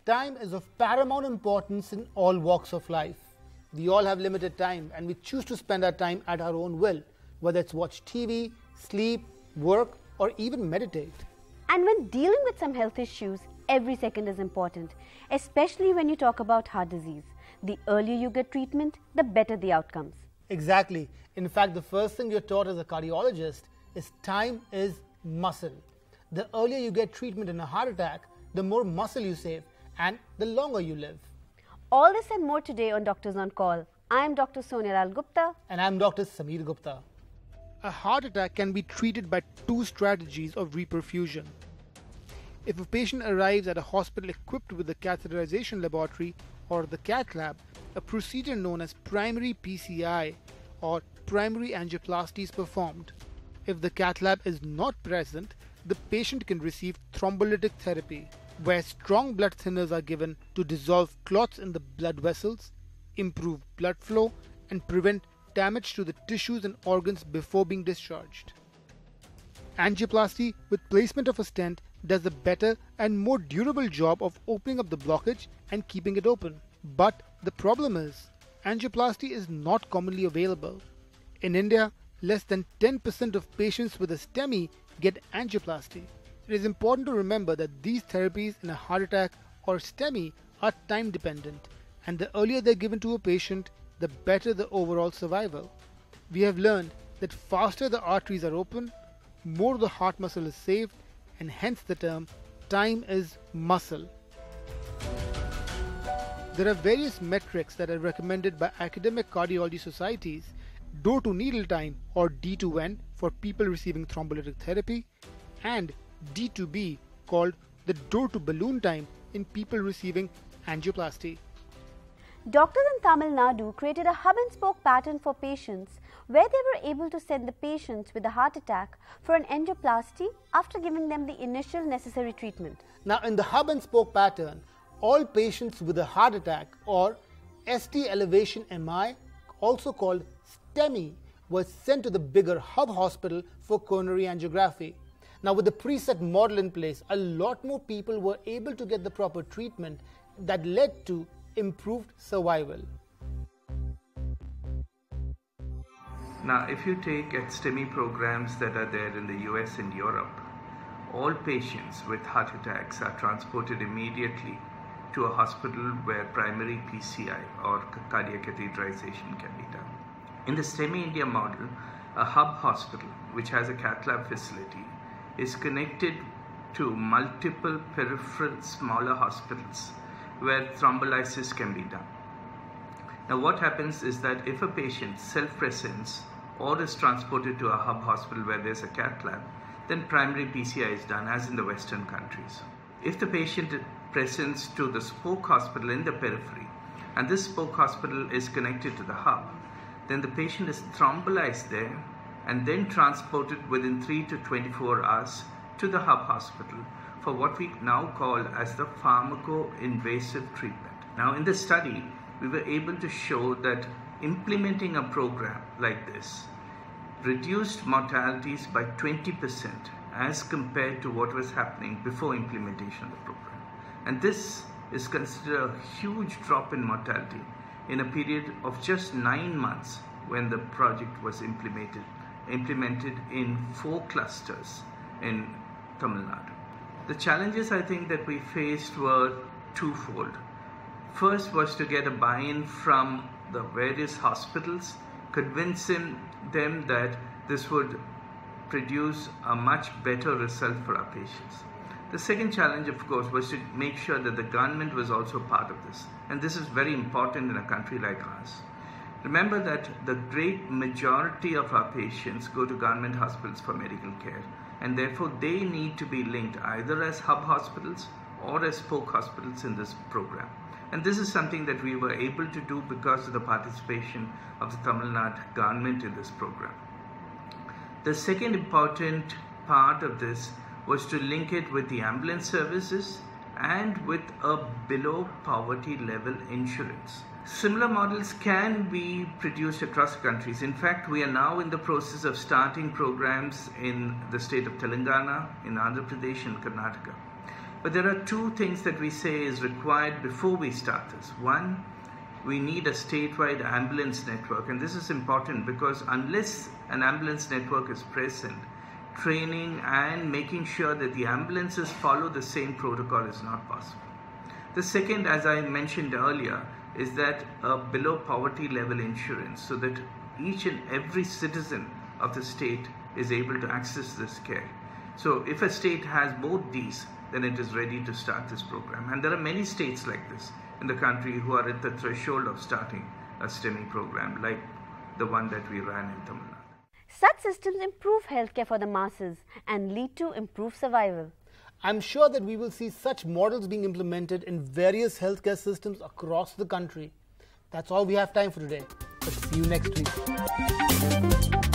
Time is of paramount importance in all walks of life. We all have limited time and we choose to spend our time at our own will, whether it's watch TV, sleep, work, or even meditate. And when dealing with some health issues, every second is important, especially when you talk about heart disease. The earlier you get treatment, the better the outcomes. Exactly. In fact, the first thing you're taught as a cardiologist is time is muscle. The earlier you get treatment in a heart attack, the more muscle you save and the longer you live. All this and more today on Doctors on Call. I am Dr. Sonia Lal Gupta. And I am Dr. Sameer Gupta. A heart attack can be treated by two strategies of reperfusion. If a patient arrives at a hospital equipped with the catheterization laboratory or the cath lab, a procedure known as primary PCI or primary angioplasty is performed. If the cath lab is not present, the patient can receive thrombolytic therapy, where strong blood thinners are given to dissolve clots in the blood vessels, improve blood flow, and prevent damage to the tissues and organs before being discharged. Angioplasty with placement of a stent does a better and more durable job of opening up the blockage and keeping it open. But the problem is, angioplasty is not commonly available. In India, less than 10% of patients with a STEMI get angioplasty. It is important to remember that these therapies in a heart attack or STEMI are time dependent, and the earlier they're given to a patient, the better the overall survival. We have learned that faster the arteries are open, more the heart muscle is saved, and hence the term time is muscle. There are various metrics that are recommended by academic cardiology societies: door to needle time or D2N for people receiving thrombolytic therapy, and D2B called the door to balloon time in people receiving angioplasty. Doctors in Tamil Nadu created a hub and spoke pattern for patients where they were able to send the patients with a heart attack for an angioplasty after giving them the initial necessary treatment. Now, in the hub and spoke pattern, all patients with a heart attack or ST elevation MI, also called STEMI, were sent to the bigger hub hospital for coronary angiography. Now, with the preset model in place, a lot more people were able to get the proper treatment that led to improved survival. Now, if you take at STEMI programs that are there in the US and Europe, all patients with heart attacks are transported immediately to a hospital where primary PCI or cardiac catheterization can be done. In the STEMI India model, a hub hospital, which has a cath lab facility, is connected to multiple peripheral smaller hospitals where thrombolysis can be done. Now, what happens is that if a patient self-presents or is transported to a hub hospital where there's a cath lab, then primary PCI is done, as in the Western countries. If the patient presents to the spoke hospital in the periphery, and this spoke hospital is connected to the hub, then the patient is thrombolized there and then transported within 3 to 24 hours to the hub hospital for what we now call as the pharmaco-invasive treatment. Now, in this study, we were able to show that implementing a program like this reduced mortalities by 20% as compared to what was happening before implementation of the program. And this is considered a huge drop in mortality in a period of just 9 months when the project was implemented in 4 clusters in Tamil Nadu. The challenges I think that we faced were twofold. First was to get a buy-in from the various hospitals, convincing them that this would produce a much better result for our patients. The second challenge, of course, was to make sure that the government was also part of this. And this is very important in a country like ours. Remember that the great majority of our patients go to government hospitals for medical care, and therefore they need to be linked either as hub hospitals or as spoke hospitals in this program. And this is something that we were able to do because of the participation of the Tamil Nadu government in this program. The second important part of this was to link it with the ambulance services and with a below poverty level insurance. Similar models can be produced across countries. In fact, we are now in the process of starting programs in the state of Telangana, in Andhra Pradesh and Karnataka. But there are two things that we say is required before we start this. One, we need a statewide ambulance network, and this is important because unless an ambulance network is present, training and making sure that the ambulances follow the same protocol is not possible. The second, as I mentioned earlier, is that a below poverty level insurance, so that each and every citizen of the state is able to access this care. So if a state has both these, then it is ready to start this program. And there are many states like this in the country who are at the threshold of starting a STEMI program, like the one that we ran in Tamil Nadu. Such systems improve healthcare for the masses and lead to improved survival. I'm sure that we will see such models being implemented in various healthcare systems across the country. That's all we have time for today. But see you next week.